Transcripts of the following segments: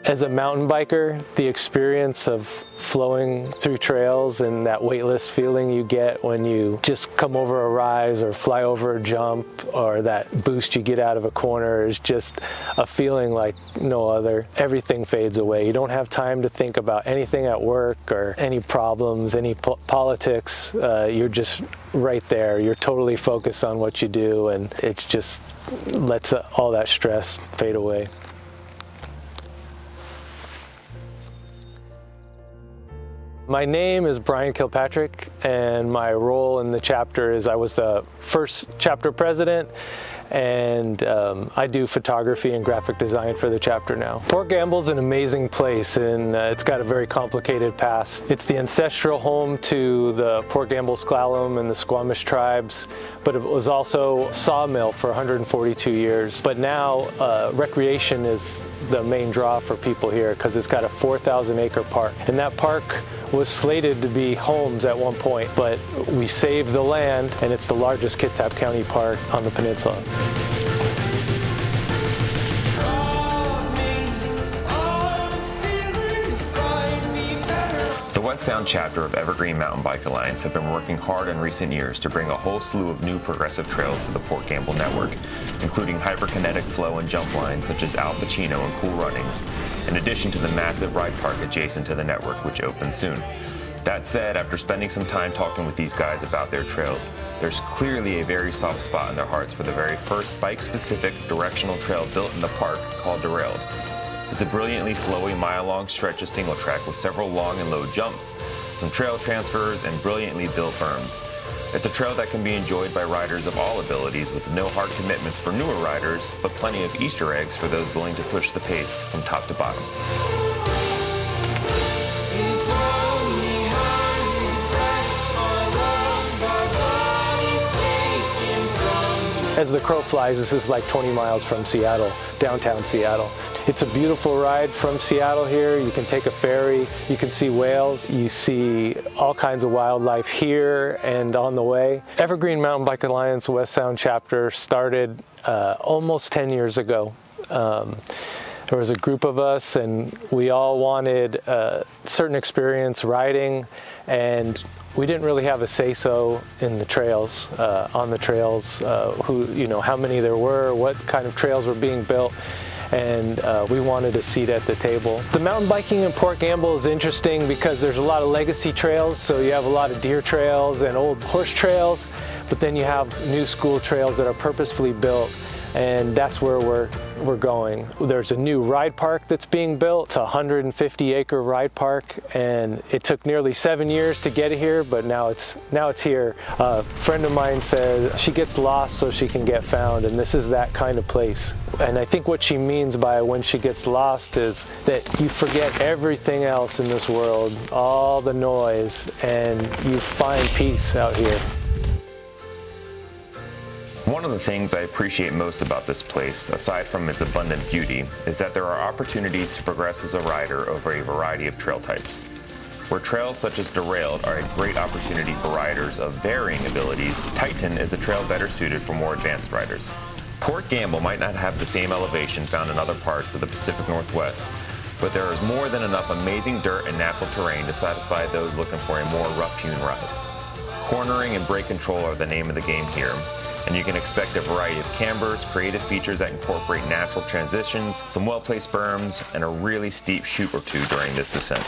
As a mountain biker, the experience of flowing through trails and that weightless feeling you get when you just come over a rise or fly over a jump, or that boost you get out of a corner, is just a feeling like no other. Everything fades away. You don't have time to think about anything at work or any problems, any politics. You're just right there. You're totally focused on what you do, and it just lets all that stress fade away. My name is Brian Kilpatrick, and my role in the chapter is I was the first chapter president, and I do photography and graphic design for the chapter now. Port Gamble's an amazing place, and it's got a very complicated past. It's the ancestral home to the Port Gamble Sklallam and the Squamish tribes, but it was also a sawmill for 142 years. But now recreation is the main draw for people here because it's got a 4,000-acre park, and that park was slated to be homes at one point, but we saved the land, and it's the largest Kitsap County park on the peninsula. The West Sound chapter of Evergreen Mountain Bike Alliance have been working hard in recent years to bring a whole slew of new progressive trails to the Port Gamble network, including hyperkinetic flow and jump lines such as Al Pacino and Cool Runnings, in addition to the massive ride park adjacent to the network, which opens soon. That said, after spending some time talking with these guys about their trails, there's clearly a very soft spot in their hearts for the very first bike-specific directional trail built in the park called Derailed. It's a brilliantly flowy mile-long stretch of single track with several long and low jumps, some trail transfers, and brilliantly built berms. It's a trail that can be enjoyed by riders of all abilities with no hard commitments for newer riders, but plenty of Easter eggs for those willing to push the pace from top to bottom. As the crow flies, this is like 20 miles from Seattle, downtown Seattle. It's a beautiful ride from Seattle here. You can take a ferry, you can see whales, you see all kinds of wildlife here and on the way. Evergreen Mountain Bike Alliance West Sound chapter started almost 10 years ago. There was a group of us, and we all wanted a certain experience riding, and we didn't really have a say-so in the trails, on the trails, how many there were, what kind of trails were being built, and we wanted a seat at the table. The mountain biking in Port Gamble is interesting because there's a lot of legacy trails, so you have a lot of deer trails and old horse trails, but then you have new school trails that are purposefully built, and that's where we're going. There's a new ride park that's being built. It's a 150-acre ride park, and it took nearly 7 years to get it here, but now it's here. A friend of mine said she gets lost so she can get found, and this is that kind of place. And I think what she means by when she gets lost is that you forget everything else in this world, all the noise, and you find peace out here. One of the things I appreciate most about this place, aside from its abundant beauty, is that there are opportunities to progress as a rider over a variety of trail types. Where trails such as Derailed are a great opportunity for riders of varying abilities, Titan is a trail better suited for more advanced riders. Port Gamble might not have the same elevation found in other parts of the Pacific Northwest, but there is more than enough amazing dirt and natural terrain to satisfy those looking for a more rough-hewn ride. Cornering and brake control are the name of the game here, and you can expect a variety of cambers, creative features that incorporate natural transitions, some well-placed berms, and a really steep chute or two during this descent.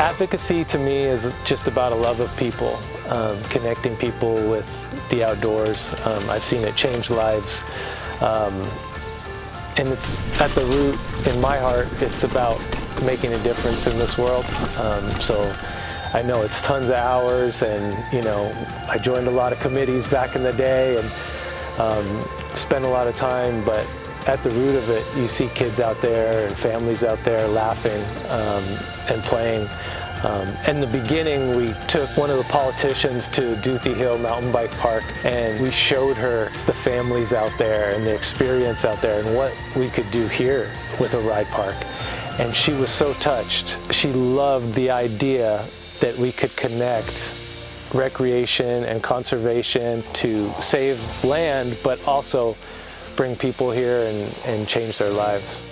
Advocacy to me is just about a love of people, connecting people with the outdoors. I've seen it change lives. And it's at the root, in my heart, it's about making a difference in this world. So I know it's tons of hours, and I joined a lot of committees back in the day and spent a lot of time, but at the root of it, you see kids out there and families out there laughing and playing. In the beginning, we took one of the politicians to Duthie Hill Mountain Bike Park, and we showed her the families out there and the experience out there and what we could do here with a ride park. And she was so touched. She loved the idea that we could connect recreation and conservation to save land, but also bring people here and change their lives.